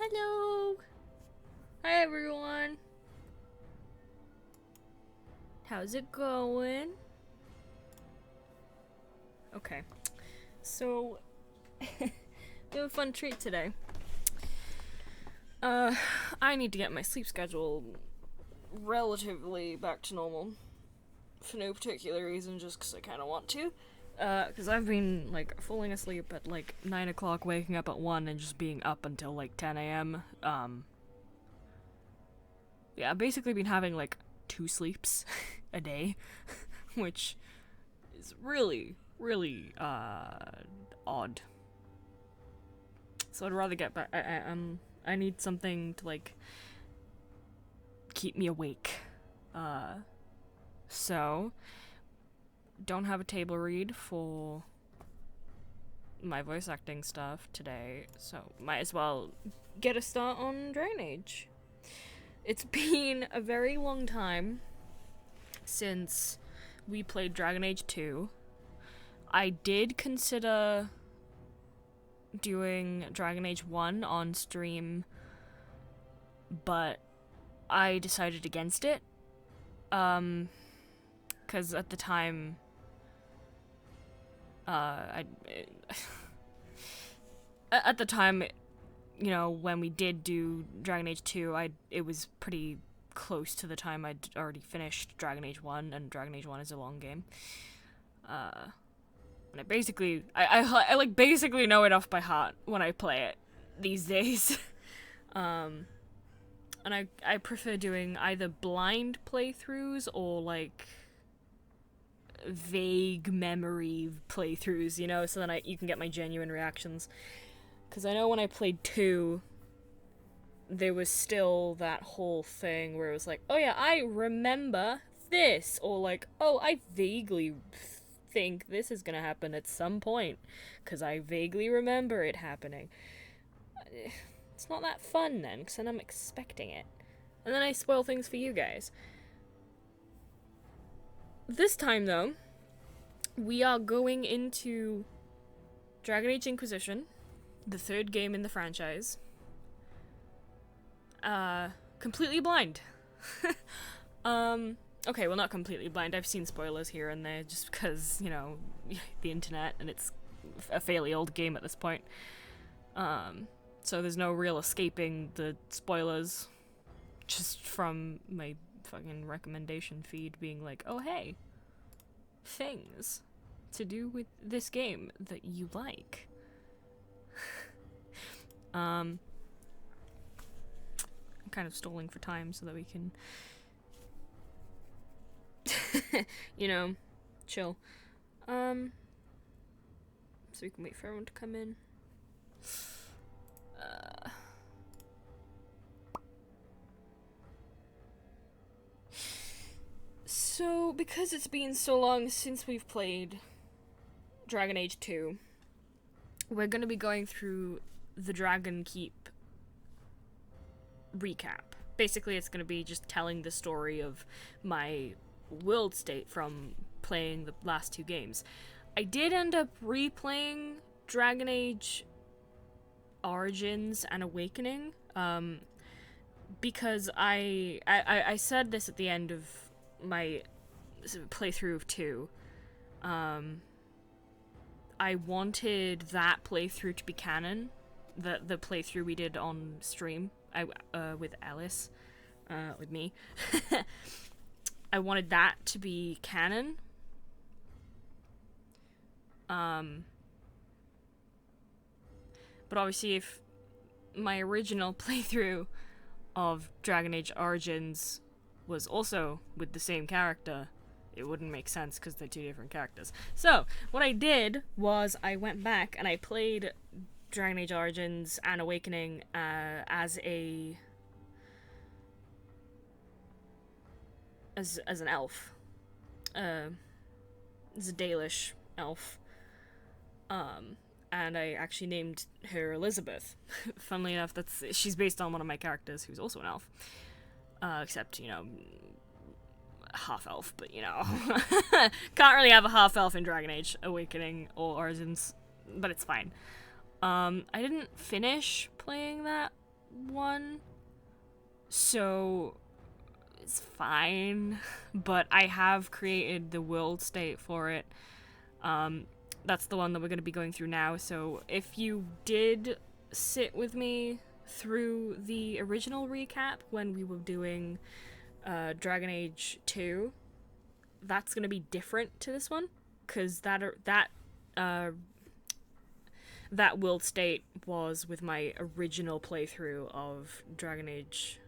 Hello! Hi everyone! How's it going? Okay, so we have a fun treat today. I need to get my sleep schedule relatively back to normal. For no particular reason, just because I kind of want to. Because I've been, like, falling asleep at, like, 9 o'clock, waking up at 1, and just being up until, like, 10 a.m. Yeah, I've basically been having, like, 2 sleeps a day, which is really, really, odd. So I'd rather get back, I need something to, like, keep me awake. So don't have a table read for my voice acting stuff today, so might as well get a start on Dragon Age. It's been a very long time since we played Dragon Age 2. I did consider doing Dragon Age 1 on stream, but I decided against it. Because at the time, at the time, you know, when we did do Dragon Age 2, it was pretty close to the time I'd already finished Dragon Age 1, and Dragon Age 1 is a long game. And I basically, I like basically know it off by heart when I play it these days. And I prefer doing either blind playthroughs or like vague memory playthroughs, you know, so then you can get my genuine reactions. Because I know when I played 2, there was still that whole thing where it was like, oh yeah, I remember this, or like, oh, I vaguely think this is gonna happen at some point, because I vaguely remember it happening. It's not that fun then, because then I'm expecting it. And then I spoil things for you guys. This time, though, we are going into Dragon Age Inquisition, the 3rd game in the franchise, completely blind. Okay, well, not completely blind. I've seen spoilers here and there just because, you know, the internet, and it's a fairly old game at this point. So there's no real escaping the spoilers just from my fucking recommendation feed being like, oh hey, things to do with this game that you like. I'm kind of stalling for time so that we can you know, chill. So we can wait for everyone to come in. So, because it's been so long since we've played Dragon Age 2, we're gonna be going through the Dragon Keep recap. Basically, it's gonna be just telling the story of my world state from playing the last 2 games. I did end up replaying Dragon Age Origins and Awakening, because I said this at the end of my playthrough of 2. I wanted that playthrough to be canon, the playthrough we did on stream, with Alice, with me. I wanted that to be canon. But obviously if my original playthrough of Dragon Age Origins was also with the same character, it wouldn't make sense because they're 2 different characters. So, what I did was I went back and I played Dragon Age Origins and Awakening as an elf. As a Dalish elf. And I actually named her Elizabeth. Funnily enough, she's based on one of my characters who's also an elf. Except, you know, half-elf, but, you know. Can't really have a half-elf in Dragon Age Awakening or Origins, but it's fine. I didn't finish playing that one, so it's fine. But I have created the world state for it. That's the one that we're going to be going through now. So if you did sit with me through the original recap when we were doing Dragon Age 2, that's going to be different to this one, because that world state was with my original playthrough of Dragon Age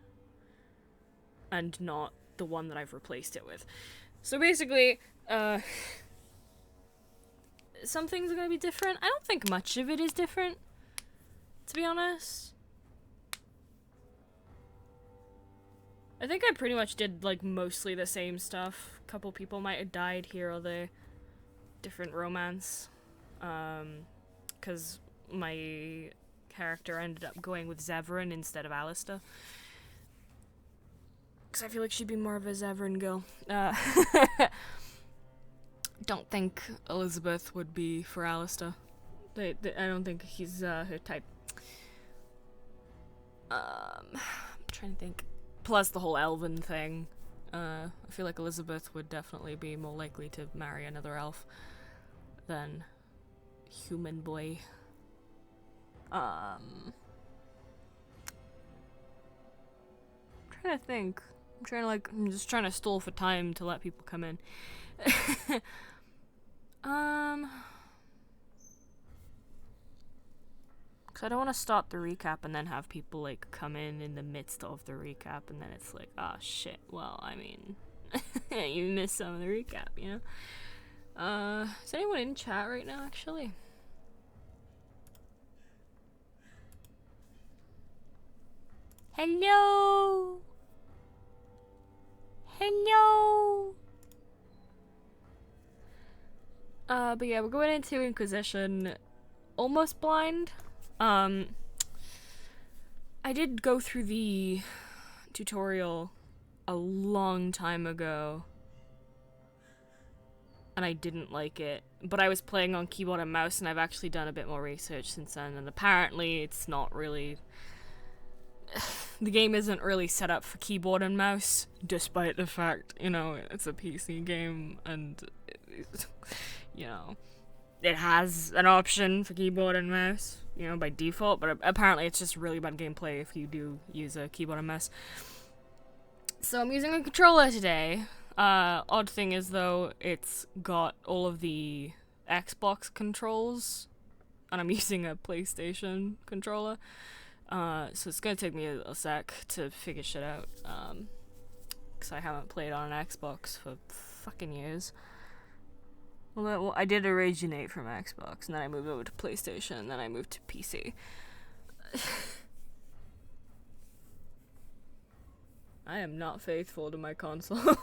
and not the one that I've replaced it with. So basically, some things are going to be different. I don't think much of it is different, to be honest. I think I pretty much did, like, mostly the same stuff. A couple people might have died here or there. Different romance. Because my character ended up going with Zevran instead of Alistair. Because I feel like she'd be more of a Zevran girl. Don't think Elizabeth would be for Alistair. I don't think he's her type. I'm trying to think. Plus the whole elven thing. I feel like Elizabeth would definitely be more likely to marry another elf than human boy. I'm trying to think. I'm just trying to stall for time to let people come in. Because I don't want to start the recap and then have people, like, come in the midst of the recap, and then it's like, ah, shit, well, I mean, you missed some of the recap, you know? Is anyone in chat right now, actually? Hello? Hello? But yeah, we're going into Inquisition almost blind. I did go through the tutorial a long time ago, and I didn't like it, but I was playing on keyboard and mouse, and I've actually done a bit more research since then, and apparently it's not really... the game isn't really set up for keyboard and mouse, despite the fact, you know, it's a PC game, and, you know, it has an option for keyboard and mouse, you know, by default, but apparently it's just really bad gameplay if you do use a keyboard and mouse. So I'm using a controller today. Odd thing is, though, it's got all of the Xbox controls, and I'm using a PlayStation controller. So it's gonna take me a sec to figure shit out, because I haven't played on an Xbox for fucking years. Well, I did originate from Xbox, and then I moved over to PlayStation, and then I moved to PC. I am not faithful to my consoles.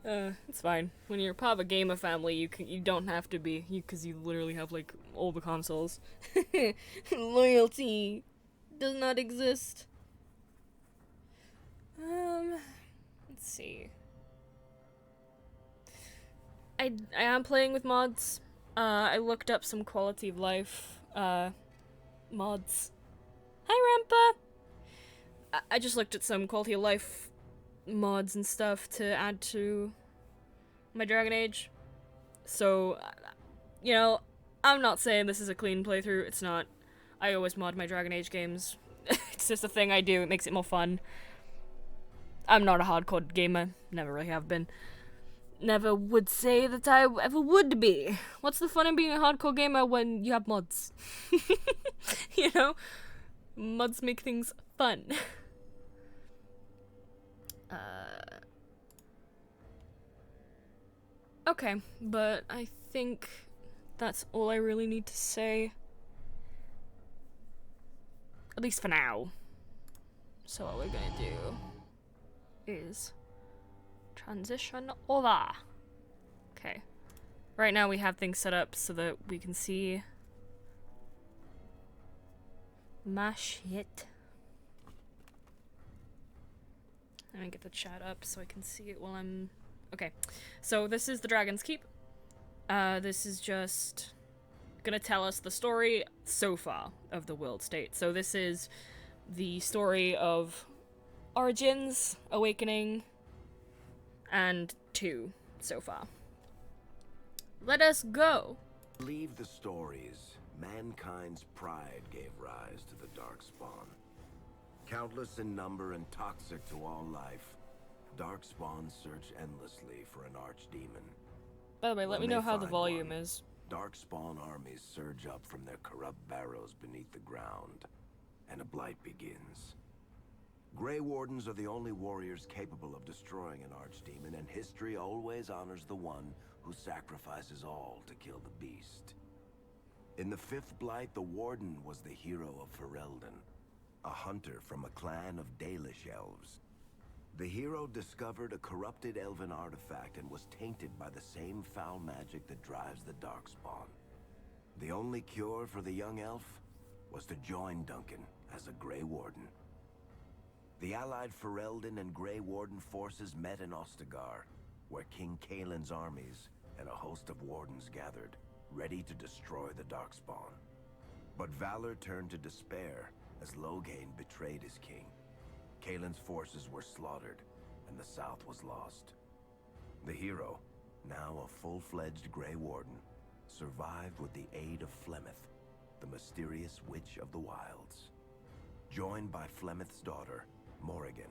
It's fine. When you're part of a gamer family, you don't have to be, because you literally have, like, all the consoles. Loyalty does not exist. Let's see. I am playing with mods. I looked up some quality of life, mods. Hi, Rampa! I just looked at some quality of life mods and stuff to add to my Dragon Age. So, you know, I'm not saying this is a clean playthrough. It's not. I always mod my Dragon Age games. It's just a thing I do. It makes it more fun. I'm not a hardcore gamer. Never really have been. Never would say that I ever would be. What's the fun in being a hardcore gamer when you have mods? You know? Mods make things fun. Okay, but I think that's all I really need to say. At least for now. So what we're gonna do is transition over. Okay. Right now we have things set up so that we can see my shit. Let me get the chat up so I can see it while I'm... Okay, so this is the Dragon's Keep. This is just gonna tell us the story so far of the world state. So this is the story of Origins, Awakening, and 2 so far. Let us go! Believe the stories, mankind's pride gave rise to the Darkspawn. Countless in number and toxic to all life, Darkspawn search endlessly for an archdemon. By the way, let me know how the volume is. Darkspawn armies surge up from their corrupt barrows beneath the ground, and a blight begins. Grey Wardens are the only warriors capable of destroying an archdemon, and history always honors the one who sacrifices all to kill the beast. In the fifth blight, the Warden was the hero of Ferelden, a hunter from a clan of Dalish elves. The hero discovered a corrupted elven artifact and was tainted by the same foul magic that drives the Darkspawn. The only cure for the young elf was to join Duncan as a Grey Warden. The allied Ferelden and Grey Warden forces met in Ostagar, where King Kaelin's armies and a host of wardens gathered, ready to destroy the Darkspawn. But valor turned to despair as Loghain betrayed his king. Kaelin's forces were slaughtered, and the south was lost. The hero, now a full-fledged Grey Warden, survived with the aid of Flemeth, the mysterious witch of the wilds. Joined by Flemeth's daughter, Morrigan,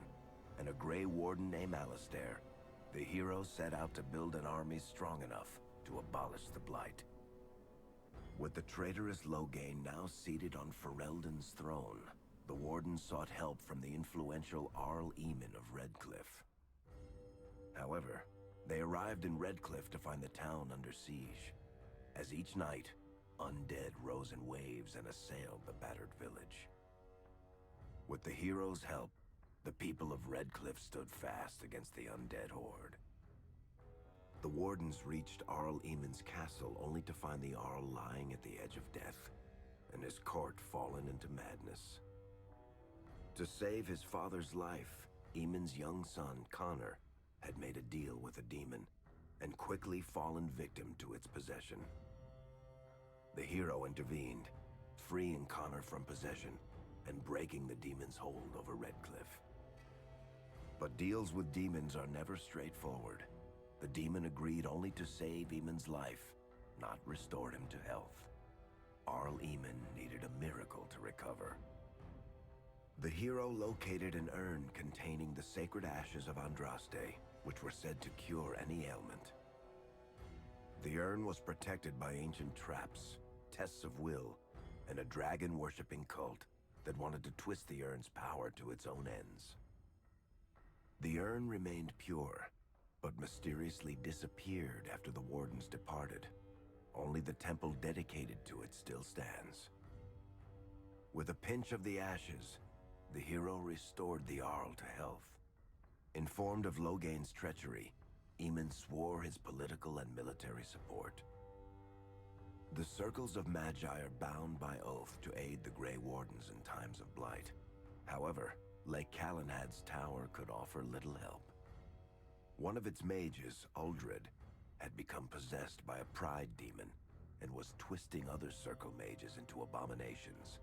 and a Grey Warden named Alistair, the hero set out to build an army strong enough to abolish the Blight. With the traitorous Loghain now seated on Ferelden's throne, the Warden sought help from the influential Arl Eamon of Redcliffe. However, they arrived in Redcliffe to find the town under siege. As each night, undead rose in waves and assailed the battered village. With the hero's help, the people of Redcliffe stood fast against the undead horde. The Wardens reached Arl Eamon's castle only to find the Arl lying at the edge of death, and his court fallen into madness. To save his father's life, Eamon's young son, Connor, had made a deal with a demon, and quickly fallen victim to its possession. The hero intervened, freeing Connor from possession, and breaking the demon's hold over Redcliffe. But deals with demons are never straightforward. The demon agreed only to save Eamon's life, not restore him to health. Arl Eamon needed a miracle to recover. The hero located an urn containing the sacred ashes of Andraste, which were said to cure any ailment. The urn was protected by ancient traps, tests of will, and a dragon-worshipping cult that wanted to twist the urn's power to its own ends. The urn remained pure, but mysteriously disappeared after the Wardens departed. Only the temple dedicated to it still stands. With a pinch of the ashes, the hero restored the Arl to health. Informed of Loghain's treachery, Eamon swore his political and military support. The circles of Magi are bound by oath to aid the Grey Wardens in times of blight. However, Lake Calenhad's tower could offer little help. One of its mages, Uldred, had become possessed by a pride demon and was twisting other circle mages into abominations.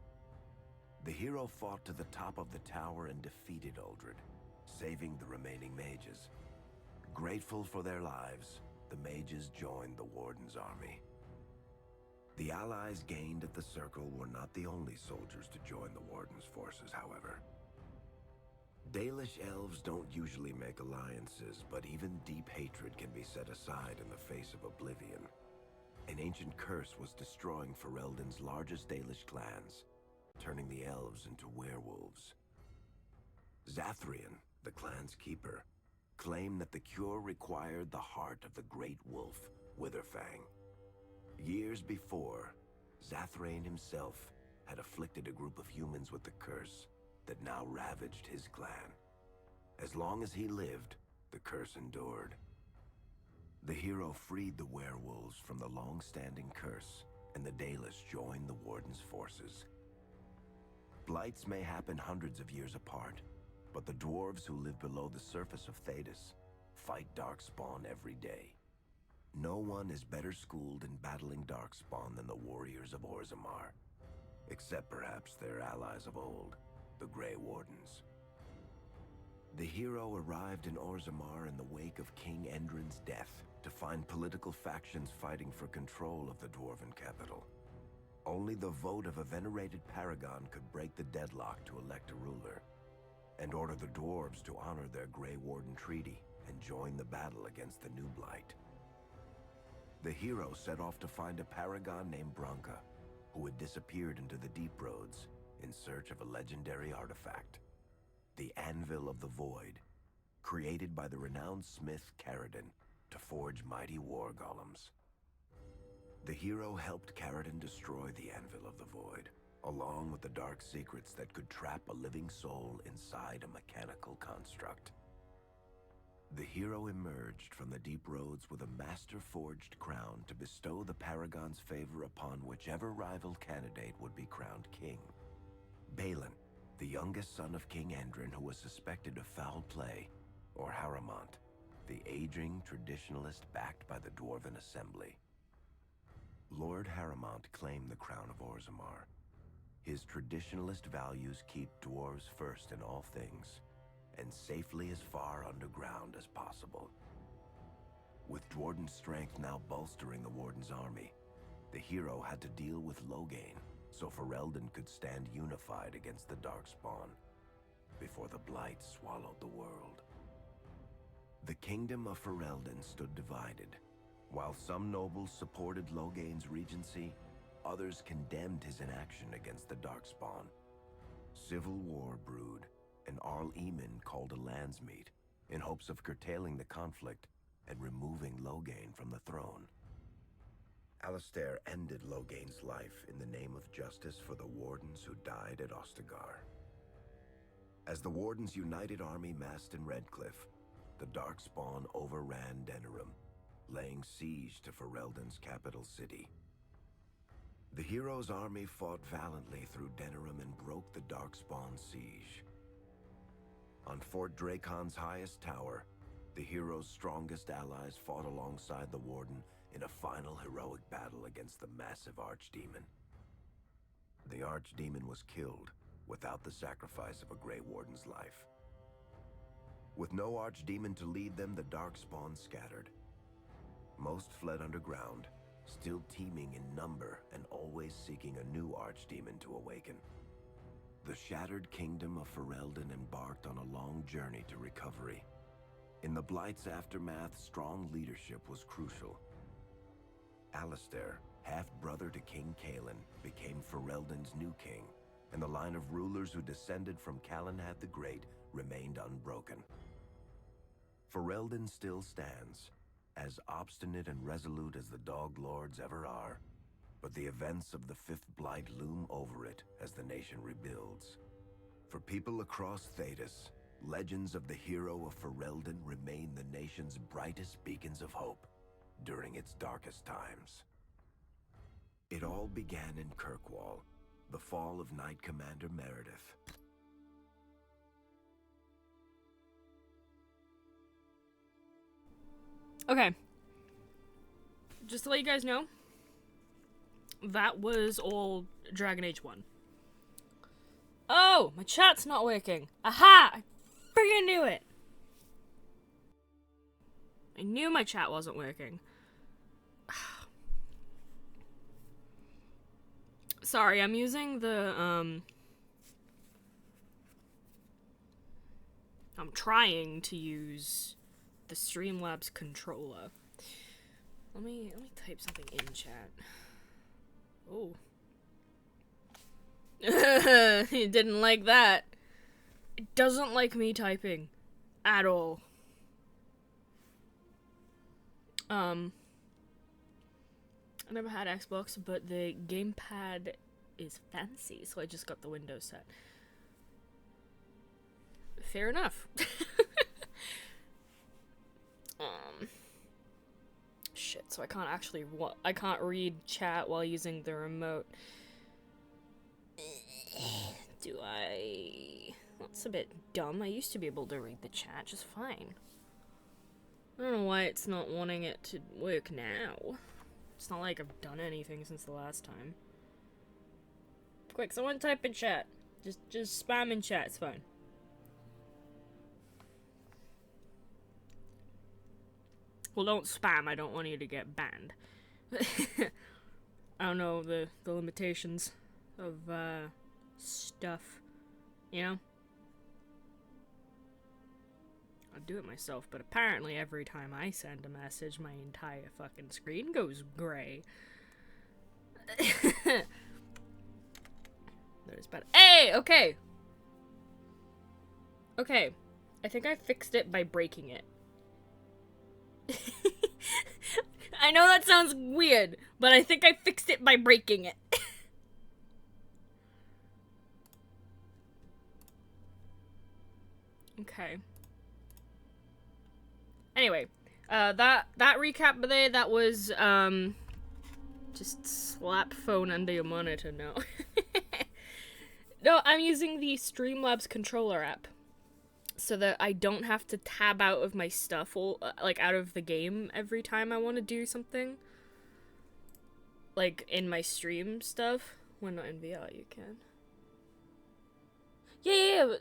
The hero fought to the top of the tower and defeated Uldred, saving the remaining mages. Grateful for their lives, the mages joined the Warden's army. The allies gained at the circle were not the only soldiers to join the Warden's forces, however. Dalish elves don't usually make alliances, but even deep hatred can be set aside in the face of oblivion. An ancient curse was destroying Ferelden's largest Dalish clans, turning the elves into werewolves. Zathrian, the clan's keeper, claimed that the cure required the heart of the great wolf, Witherfang. Years before, Zathrian himself had afflicted a group of humans with the curse that now ravaged his clan. As long as he lived, the curse endured. The hero freed the werewolves from the long-standing curse, and the Dalish joined the Warden's forces. Blights may happen hundreds of years apart, but the dwarves who live below the surface of Thedas fight Darkspawn every day. no one is better schooled in battling Darkspawn than the warriors of Orzammar. Except perhaps their allies of old, the Grey Wardens. The hero arrived in Orzammar in the wake of King Endrin's death to find political factions fighting for control of the Dwarven capital. Only the vote of a venerated paragon could break the deadlock to elect a ruler, and order the dwarves to honor their Grey Warden treaty and join the battle against the New Blight. The hero set off to find a paragon named Branka, who had disappeared into the Deep Roads in search of a legendary artifact, the Anvil of the Void, created by the renowned smith Caradon to forge mighty war golems. The hero helped Caradon destroy the Anvil of the Void, along with the dark secrets that could trap a living soul inside a mechanical construct. The hero emerged from the Deep Roads with a master-forged crown to bestow the Paragon's favor upon whichever rival candidate would be crowned king. Balin, the youngest son of King Endrin who was suspected of foul play, or Haramont, the aging traditionalist backed by the Dwarven Assembly. Lord Haramont claimed the crown of Orzammar. His traditionalist values keep dwarves first in all things, and safely as far underground as possible. With Dwarden's strength now bolstering the Warden's army, the hero had to deal with Loghain, so Ferelden could stand unified against the Darkspawn, before the Blight swallowed the world. The kingdom of Ferelden stood divided. While some nobles supported Loghain's regency, others condemned his inaction against the Darkspawn. Civil war brewed, and Arl Eamon called a landsmeet in hopes of curtailing the conflict and removing Loghain from the throne. Alistair ended Loghain's life in the name of justice for the Wardens who died at Ostagar. As the Wardens' united army massed in Redcliffe, the Darkspawn overran Denerim, laying siege to Ferelden's capital city. The hero's army fought valiantly through Denerim and broke the Darkspawn siege. On Fort Dracon's highest tower, the hero's strongest allies fought alongside the Warden in a final heroic battle against the massive Archdemon. The Archdemon was killed without the sacrifice of a Grey Warden's life. With no Archdemon to lead them, the Darkspawn scattered. Most fled underground, still teeming in number and always seeking a new Archdemon to awaken. The shattered kingdom of Ferelden embarked on a long journey to recovery. In the Blight's aftermath, strong leadership was crucial. Alistair, half-brother to King Cailan, became Ferelden's new king, and the line of rulers who descended from Calenhad the Great remained unbroken. Ferelden still stands, as obstinate and resolute as the Dog Lords ever are, but the events of the Fifth Blight loom over it as the nation rebuilds. For people across Thedas, legends of the hero of Ferelden remain the nation's brightest beacons of hope during its darkest times. It all began in Kirkwall, the fall of Knight Commander Meredith. Okay. Just to let you guys know, that was all Dragon Age 1. Oh, my chat's not working. Aha! I freaking knew it! I knew my chat wasn't working. Sorry, I'm using the, I'm trying to use the Streamlabs controller. Let me type something in chat. Oh. He didn't like that. It doesn't like me typing. At all. I never had Xbox, but the gamepad is fancy, so I just got the Windows set. Fair enough. Shit, so I can't actually I can't read chat while using the remote. Do I? That's a bit dumb. I used to be able to read the chat just fine. I don't know why it's not wanting it to work now. It's not like I've done anything since the last time. Quick, someone type in chat. Just spam in chat, it's fine. Well, don't spam, I don't want you to get banned. I don't know the limitations of, stuff. You know? I'd do it myself, but apparently every time I send a message, my entire fucking screen goes gray. That is bad. Hey! Okay! Okay. I think I fixed it by breaking it. I know that sounds weird, but I think I fixed it by breaking it. Okay. Anyway, that recap there, that was, just slap phone under your monitor, no. No, I'm using the Streamlabs controller app, so that I don't have to tab out of my stuff, or, like, out of the game every time I want to do something. Like, in my stream stuff. When not in VR, you can. Yeah.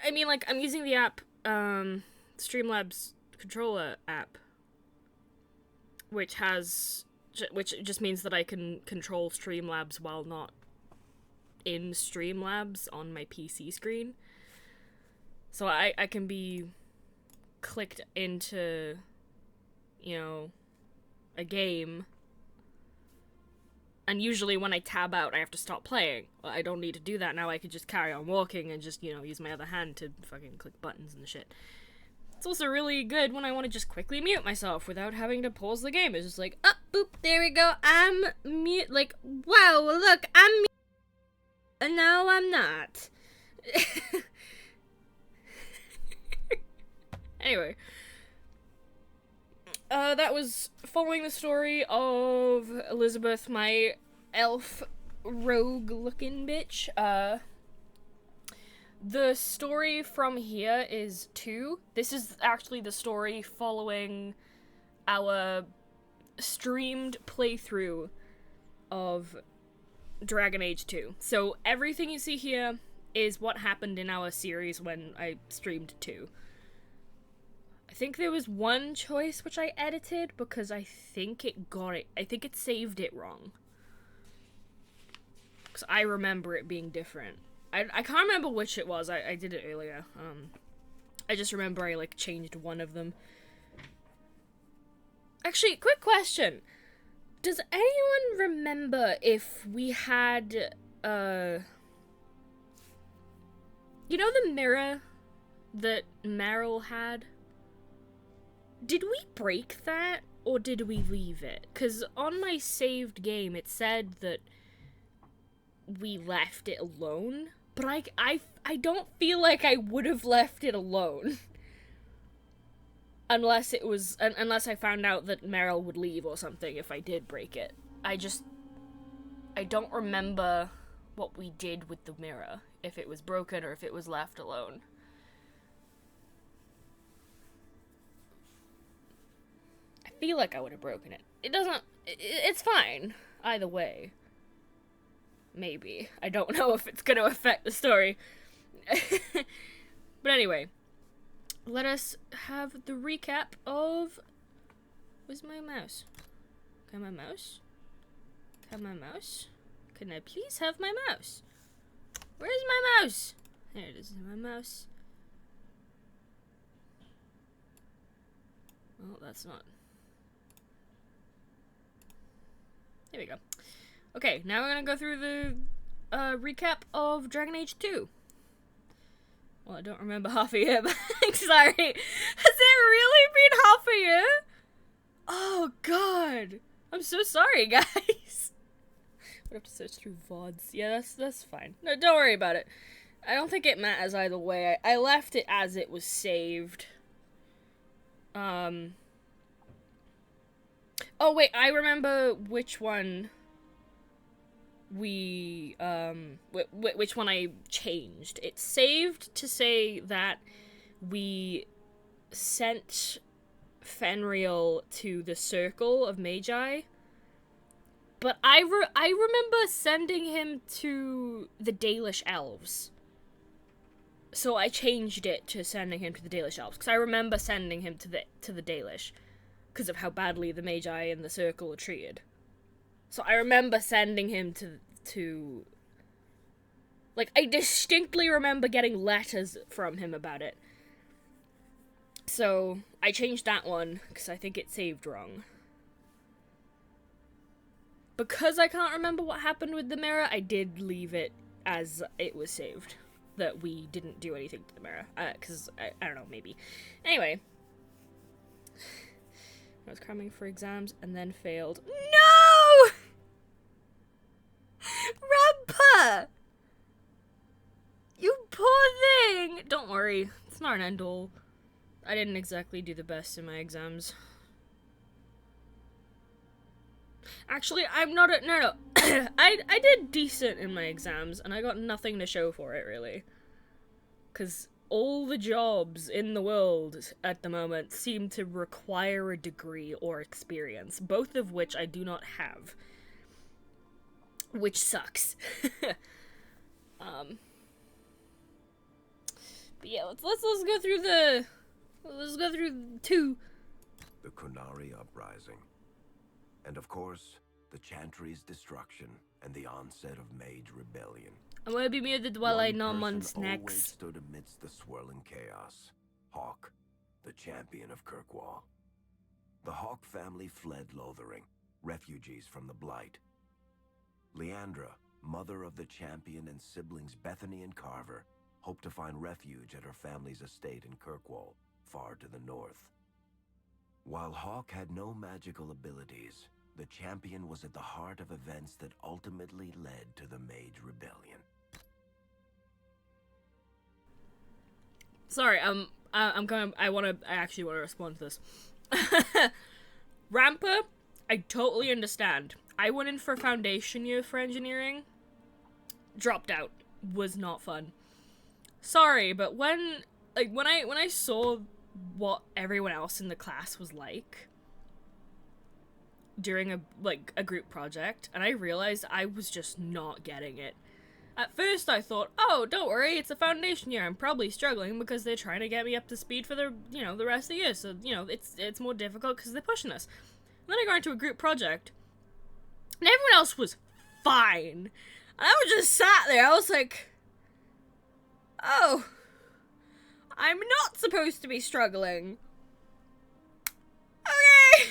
I mean, like, I'm using the app, Streamlabs controller app, which just means that I can control Streamlabs while not in Streamlabs on my PC screen. So I can be clicked into, you know, a game, and usually when I tab out I have to stop playing. Well, I don't need to do that now. I could just carry on walking and just, you know, use my other hand to fucking click buttons and shit. It's also really good when I want to just quickly mute myself without having to pause the game. It's just like, oh, boop, there we go, I'm mute, like, wow, look, I'm mute, and now I'm not. Anyway. That was following the story of Elizabeth, my elf rogue-looking bitch. The story from here is 2. This is actually the story following our streamed playthrough of Dragon Age 2. So everything you see here is what happened in our series when I streamed 2. I think there was one choice which I edited because I think it saved it wrong. Because I remember it being different. I can't remember which it was. I did it earlier. I just remember I, like, changed one of them. Actually, quick question. Does anyone remember if we had, you know the mirror that Meryl had? Did we break that, or did we leave it? Because on my saved game, it said that we left it alone, but I don't feel like I would have left it alone. Unless I found out that Meryl would leave or something if I did break it. I don't remember what we did with the mirror, if it was broken or if it was left alone. I feel like I would have broken it. It's fine, either way. Maybe. I don't know if it's gonna affect the story. But anyway, let us have the recap of... Where's my mouse? Can my mouse? Can I please have my mouse? Where's my mouse? There it is, my mouse. Oh, that's not... There we go. Okay, now we're gonna go through the recap of Dragon Age 2. Well, I don't remember half a year, but sorry. Has it really been half a year? Oh, God. I'm so sorry, guys. I'd have to search through VODs. Yeah, that's fine. No, don't worry about it. I don't think it matters either way. I left it as it was saved. Oh, wait, I remember which one which one I changed. It's saved to say that we sent Fenrir to the Circle of Magi, but I remember sending him to the Dalish Elves. So I changed it to sending him to the Dalish Elves, because I remember sending him to the Dalish, because of how badly the Magi in the Circle are treated. So I remember sending him to... Like, I distinctly remember getting letters from him about it. So I changed that one, because I think it saved wrong. Because I can't remember what happened with the mirror, I did leave it as it was saved. That we didn't do anything to the mirror. Because, I don't know, maybe. Anyway. I was cramming for exams and then failed. No! Rampa! You poor thing! Don't worry. It's not an end all. I didn't exactly do the best in my exams. Actually, I'm not a... No. I did decent in my exams, and I got nothing to show for it, really. Because all the jobs in the world at the moment seem to require a degree or experience, both of which I do not have. Which sucks. But yeah, let's go through the... Let's go through 2. The Kunari Uprising. And of course, the Chantry's destruction and the onset of Mage Rebellion. I'm gonna be muted while I nom on One person always snacks. stood amidst the swirling chaos. Hawk, the champion of Kirkwall. The Hawk family fled Lothering, refugees from the Blight. Leandra, mother of the champion, and siblings Bethany and Carver, hoped to find refuge at her family's estate in Kirkwall, far to the north. While Hawk had no magical abilities, the champion was at the heart of events that ultimately led to the Mage Rebellion. Sorry, I actually want to respond to this. Rampa, I totally understand. I went in for foundation year for engineering. Dropped out. Was not fun. Sorry, but when I saw what everyone else in the class was like during a group project, and I realized I was just not getting it. At first I thought, oh, don't worry, it's a foundation year, I'm probably struggling because they're trying to get me up to speed for the rest of the year, so, it's more difficult because they're pushing us. And then I got into a group project, and everyone else was fine. And I was just sat there, I was like, oh, I'm not supposed to be struggling. Okay.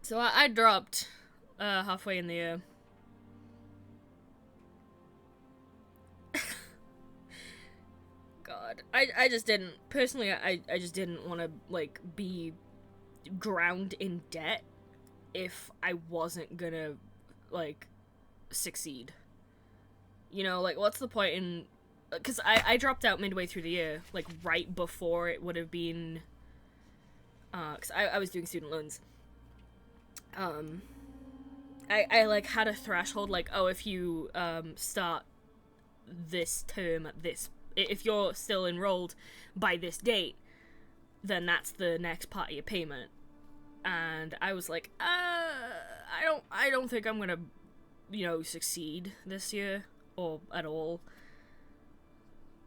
So I dropped halfway in the year. God, I just didn't, personally, I just didn't want to, be ground in debt if I wasn't gonna, succeed. What's the point in... Because I dropped out midway through the year, right before it would have been... Because I was doing student loans. I had a threshold, if you, start this term at this... If you're still enrolled by this date, then that's the next part of your payment. And I was like, I don't think I'm gonna, succeed this year, or at all.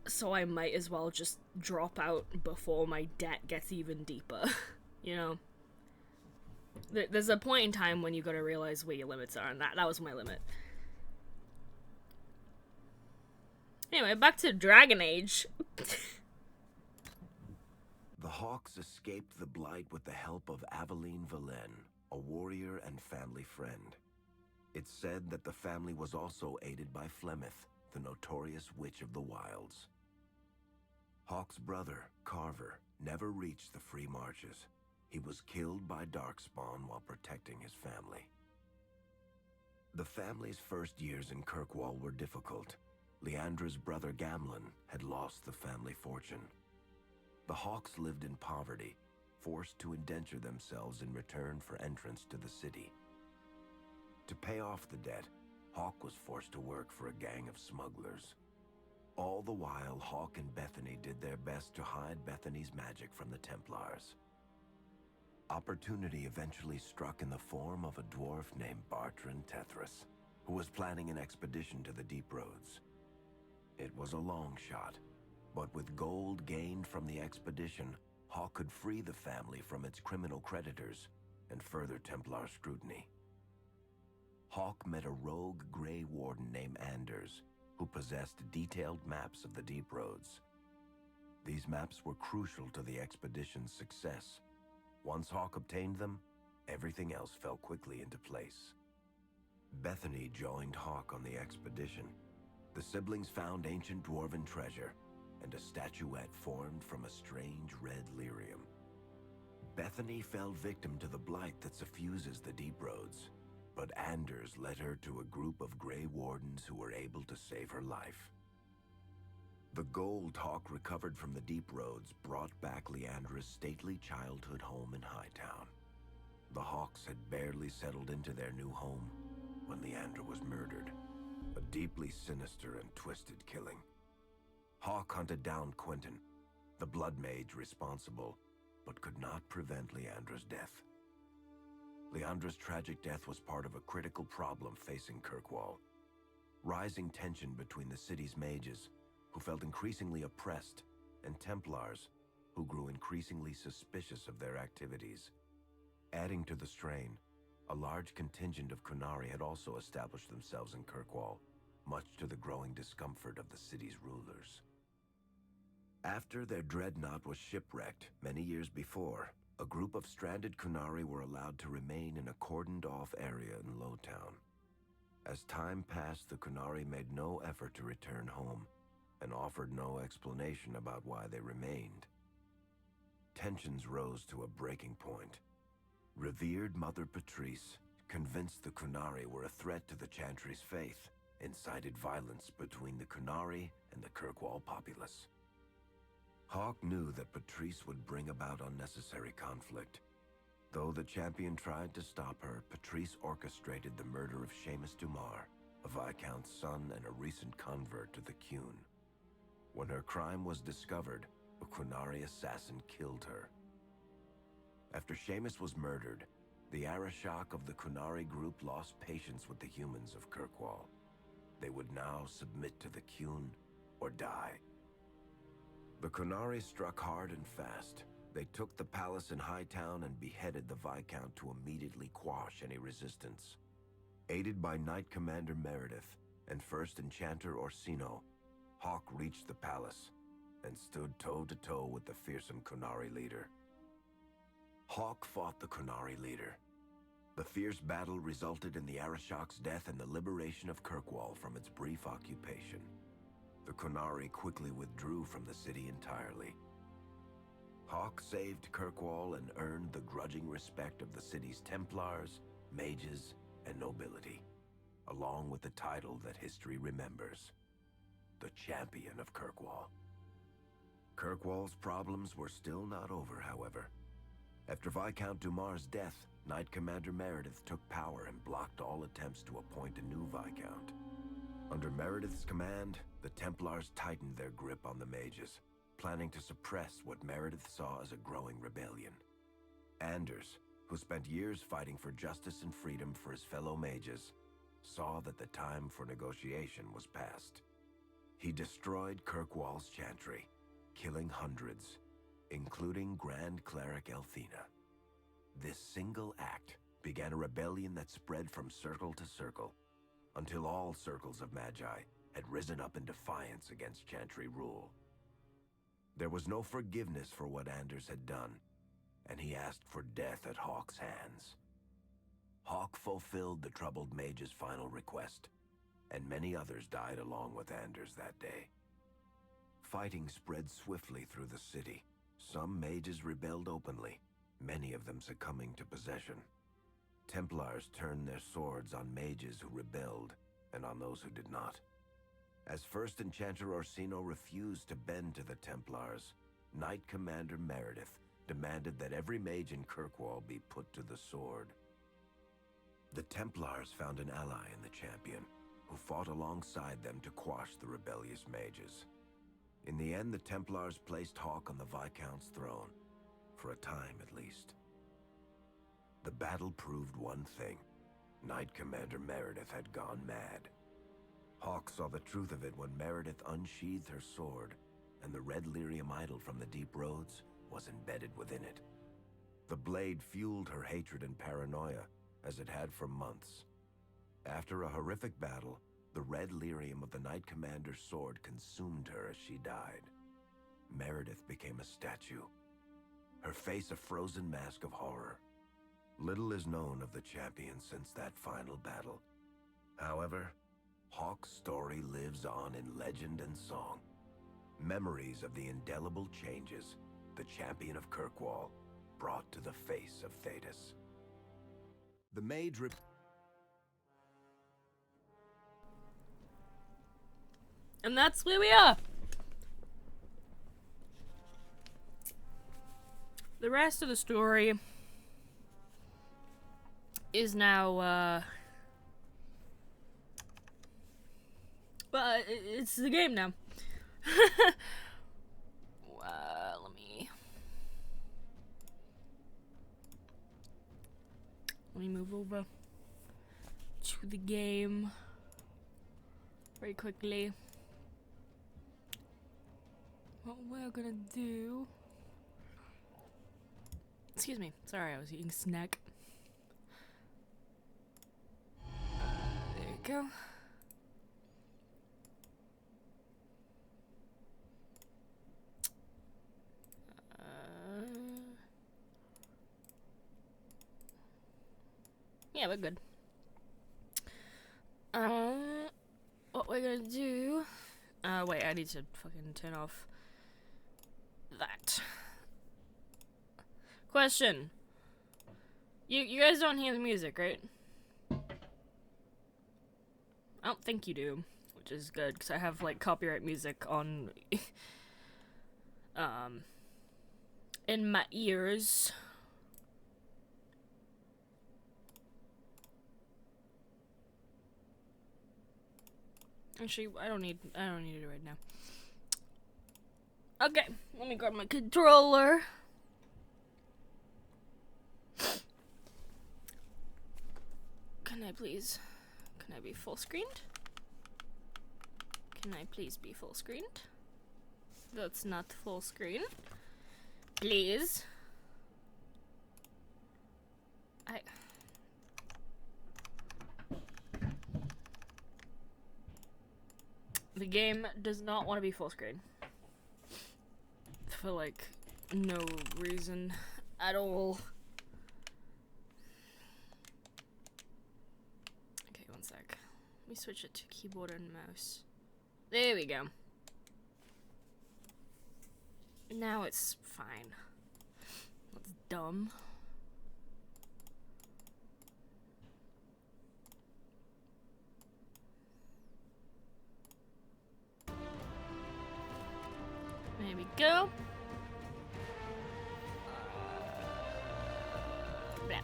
So I might as well just drop out before my debt gets even deeper, There's a point in time when you gotta realize where your limits are, and that was my limit. Anyway, back to Dragon Age. The Hawks escaped the Blight with the help of Aveline Valen, a warrior and family friend. It's said that the family was also aided by Flemeth, the notorious Witch of the Wilds. Hawk's brother, Carver, never reached the Free Marches. He was killed by Darkspawn while protecting his family. The family's first years in Kirkwall were difficult. Leandra's brother Gamlin had lost the family fortune. The Hawks lived in poverty, forced to indenture themselves in return for entrance to the city. To pay off the debt, Hawk was forced to work for a gang of smugglers. All the while, Hawk and Bethany did their best to hide Bethany's magic from the Templars. Opportunity eventually struck in the form of a dwarf named Bartrand Tethras, who was planning an expedition to the Deep Roads. It was a long shot, but with gold gained from the expedition, Hawk could free the family from its criminal creditors and further Templar scrutiny. Hawk met a rogue Grey Warden named Anders, who possessed detailed maps of the Deep Roads. These maps were crucial to the expedition's success. Once Hawk obtained them, everything else fell quickly into place. Bethany joined Hawk on the expedition. The siblings found ancient dwarven treasure and a statuette formed from a strange red lyrium. Bethany fell victim to the blight that suffuses the Deep Roads, but Anders led her to a group of Grey Wardens who were able to save her life. The gold Hawk recovered from the Deep Roads brought back Leandra's stately childhood home in Hightown. The Hawks had barely settled into their new home when Leandra was murdered, a deeply sinister and twisted killing. Hawk hunted down Quentin, the blood mage responsible, but could not prevent Leandra's death. Leandra's tragic death was part of a critical problem facing Kirkwall. Rising tension between the city's mages, who felt increasingly oppressed, and Templars, who grew increasingly suspicious of their activities. Adding to the strain, a large contingent of Kunari had also established themselves in Kirkwall, much to the growing discomfort of the city's rulers. After their dreadnought was shipwrecked many years before, a group of stranded Kunari were allowed to remain in a cordoned-off area in Lowtown. As time passed, the Kunari made no effort to return home and offered no explanation about why they remained. Tensions rose to a breaking point. Revered Mother Patrice, convinced the Kunari were a threat to the Chantry's faith, incited violence between the Kunari and the Kirkwall populace. Hawk knew that Patrice would bring about unnecessary conflict. Though the champion tried to stop her, Patrice orchestrated the murder of Seamus Dumar, a Viscount's son and a recent convert to the Qun. When her crime was discovered, a Kunari assassin killed her. After Seamus was murdered, the Arishok of the Kunari group lost patience with the humans of Kirkwall. They would now submit to the Qun or die. The Kunari struck hard and fast. They took the palace in Hightown and beheaded the Viscount to immediately quash any resistance. Aided by Knight Commander Meredith and First Enchanter Orsino, Hawk reached the palace and stood toe-to-toe with the fearsome Kunari leader. Hawk fought the Kunari leader. The fierce battle resulted in the Arishok's death and the liberation of Kirkwall from its brief occupation. The Kunari quickly withdrew from the city entirely. Hawk saved Kirkwall and earned the grudging respect of the city's Templars, mages, and nobility, along with the title that history remembers, the Champion of Kirkwall. Kirkwall's problems were still not over, however. After Viscount Dumar's death, Knight Commander Meredith took power and blocked all attempts to appoint a new Viscount. Under Meredith's command, the Templars tightened their grip on the mages, planning to suppress what Meredith saw as a growing rebellion. Anders, who spent years fighting for justice and freedom for his fellow mages, saw that the time for negotiation was past. He destroyed Kirkwall's chantry, killing hundreds, including Grand Cleric Elthina. This single act began a rebellion that spread from circle to circle, until all circles of Magi had risen up in defiance against Chantry rule. There was no forgiveness for what Anders had done, and he asked for death at Hawk's hands. Hawk fulfilled the troubled mage's final request, and many others died along with Anders that day. Fighting spread swiftly through the city. Some mages rebelled openly, many of them succumbing to possession. Templars turned their swords on mages who rebelled and on those who did not. As First Enchanter Orsino refused to bend to the Templars, Knight Commander Meredith demanded that every mage in Kirkwall be put to the sword. The Templars found an ally in the champion, who fought alongside them to quash the rebellious mages. In the end, the Templars placed Hawke on the Viscount's throne, for a time at least. The battle proved one thing. Knight Commander Meredith had gone mad. Hawke saw the truth of it when Meredith unsheathed her sword, and the red lyrium idol from the deep roads was embedded within it. The blade fueled her hatred and paranoia, as it had for months. After a horrific battle, the red lyrium of the Knight Commander's sword consumed her as she died. Meredith became a statue, her face a frozen mask of horror. Little is known of the champion since that final battle. However, Hawke's story lives on in legend and song. Memories of the indelible changes the champion of Kirkwall brought to the face of Thedas. The mage And that's where we are. The rest of the story is now, but it's the game now. Let me move over to the game very quickly. What we're gonna do... Excuse me, sorry, I was eating a snack. There you go. Yeah, we're good. What we're gonna do... wait, I need to fucking turn off that. Question. You guys don't hear the music, right? I don't think you do, which is good, because I have, like, copyright music on... in my ears. Actually, I don't need it right now. Okay, let me grab my controller. Can I be full screened? Can I please be full screened? That's not full screen. Please. The game does not want to be full screen. For, like, no reason at all. Okay, one sec. Let me switch it to keyboard and mouse. There we go. Now it's fine. That's dumb. There we go. Yeah.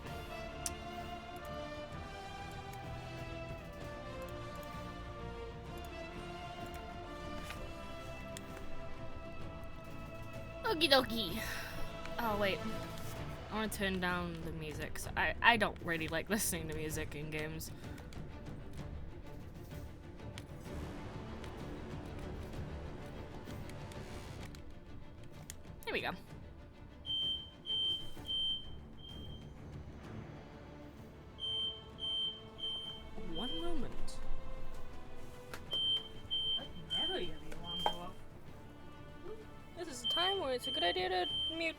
Okie dokie. Oh, wait. I want to turn down the music. So I don't really like listening to music in games. Here we go. One moment. I'd never hear the alarm go off. This is a time where it's a good idea to mute